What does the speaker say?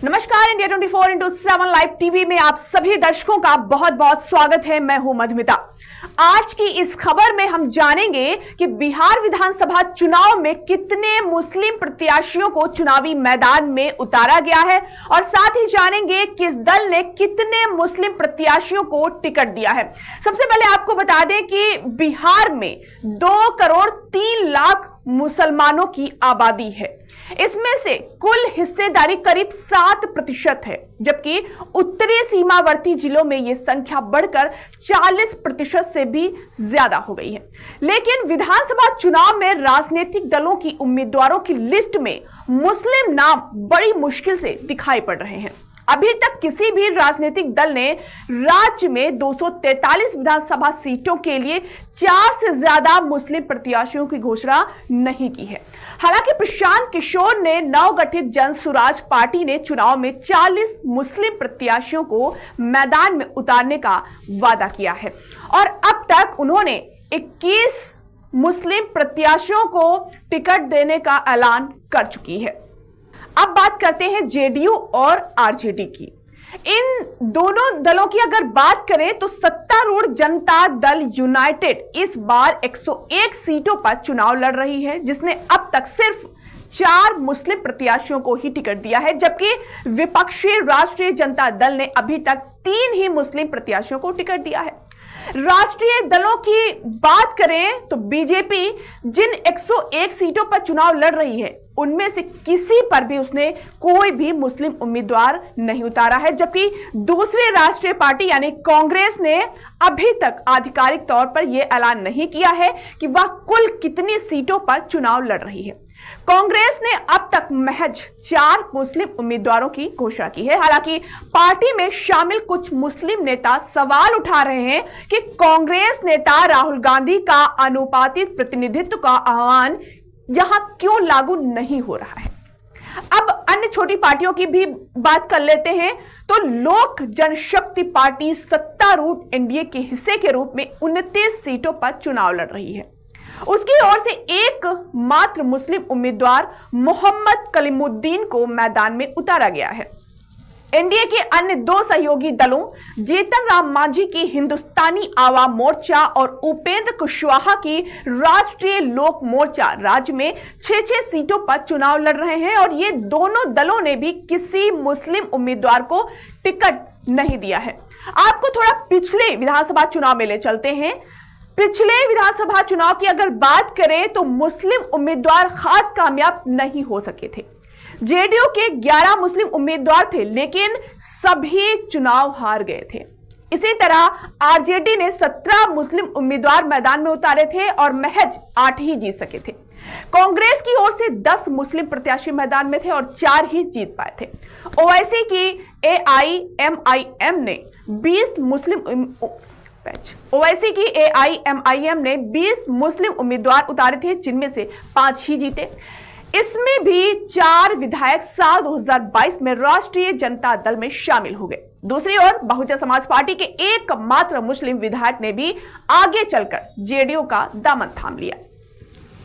नमस्कार, India 24x7 live TV में आप सभी दर्शकों का बहुत बहुत स्वागत है। मैं हूं मधुमिता। आज की इस खबर में हम जानेंगे कि बिहार विधानसभा चुनाव में कितने मुस्लिम प्रत्याशियों को चुनावी मैदान में उतारा गया है और साथ ही जानेंगे किस दल ने कितने मुस्लिम प्रत्याशियों को टिकट दिया है। सबसे पहले आपको बता दें कि बिहार में 2 करोड़ 3 लाख मुसलमानों की आबादी है। इसमें से कुल हिस्सेदारी करीब 7% है, जबकि उत्तरी सीमावर्ती जिलों में यह संख्या बढ़कर 40% से भी ज्यादा हो गई है। लेकिन विधानसभा चुनाव में राजनीतिक दलों की उम्मीदवारों की लिस्ट में मुस्लिम नाम बड़ी मुश्किल से दिखाई पड़ रहे हैं। अभी तक किसी भी राजनीतिक दल ने राज्य में 243 विधानसभा सीटों के लिए 4 से ज्यादा मुस्लिम प्रत्याशियों की घोषणा नहीं की है। हालांकि प्रशांत किशोर ने नवगठित जन सुराज पार्टी ने चुनाव में 40 मुस्लिम प्रत्याशियों को मैदान में उतारने का वादा किया है और अब तक उन्होंने 21 मुस्लिम प्रत्याशियों को टिकट देने का ऐलान कर चुकी है। अब बात करते हैं जेडीयू और आरजेडी की। इन दोनों दलों की अगर बात करें तो सत्तारूढ़ जनता दल यूनाइटेड इस बार 101 सीटों पर चुनाव लड़ रही है, जिसने अब तक सिर्फ 4 मुस्लिम प्रत्याशियों को ही टिकट दिया है, जबकि विपक्षी राष्ट्रीय जनता दल ने अभी तक 3 ही मुस्लिम प्रत्याशियों को टिकट दिया है। राष्ट्रीय दलों की बात करें तो बीजेपी जिन 101 सीटों पर चुनाव लड़ रही है, उनमें से किसी पर भी उसने कोई भी मुस्लिम उम्मीदवार नहीं उतारा है, जबकि दूसरी राष्ट्रीय पार्टी यानी कांग्रेस ने अभी तक आधिकारिक तौर पर यह ऐलान नहीं किया है कि वह कुल कितनी सीटों पर चुनाव लड़ रही है। कांग्रेस ने अब तक महज 4 मुस्लिम उम्मीदवारों की घोषणा की है। हालांकि पार्टी में शामिल कुछ मुस्लिम नेता सवाल उठा रहे हैं कि कांग्रेस नेता राहुल गांधी का अनुपातित प्रतिनिधित्व का आह्वान यहां क्यों लागू नहीं हो रहा है। अब अन्य छोटी पार्टियों की भी बात कर लेते हैं तो लोक जनशक्ति पार्टी सत्तारूढ़ एनडीए के हिस्से के रूप में 29 सीटों पर चुनाव लड़ रही है। उसकी ओर से एक मात्र मुस्लिम उम्मीदवार मोहम्मद कलीमुद्दीन को मैदान में उतारा गया है। एनडीए के अन्य 2 सहयोगी दलों जीतन राम मांझी की हिंदुस्तानी आवाम मोर्चा और उपेंद्र कुशवाहा की राष्ट्रीय लोक मोर्चा राज्य में 6-6 सीटों पर चुनाव लड़ रहे हैं और ये दोनों दलों ने भी किसी मुस्लिम उम्मीदवार को टिकट नहीं दिया है। आपको थोड़ा पिछले विधानसभा चुनाव में ले चलते हैं। पिछले विधानसभा चुनाव की अगर बात करें तो मुस्लिम उम्मीदवार खास कामयाब नहीं हो सके थे। जेडीयू के 11 मुस्लिम उम्मीदवार थे, लेकिन सभी चुनाव हार गए थे। इसी तरह आरजेडी ने 17 मुस्लिम उम्मीदवार मैदान में उतारे थे और महज 8 ही जीत सके थे। कांग्रेस की ओर से 10 मुस्लिम प्रत्याशी मैदान में थे और 4 ही जीत पाए थे। ओवैसी की एआईएमआईएम ने 20 मुस्लिम उम्मीदवार उतारे थे, जिनमें से 5 ही जीते। इसमें भी 4 विधायक साल 2022 में राष्ट्रीय जनता दल में शामिल हो गए। दूसरी ओर बहुजन समाज पार्टी के एकमात्र मुस्लिम विधायक ने भी आगे चलकर जेडीयू का दामन थाम लिया।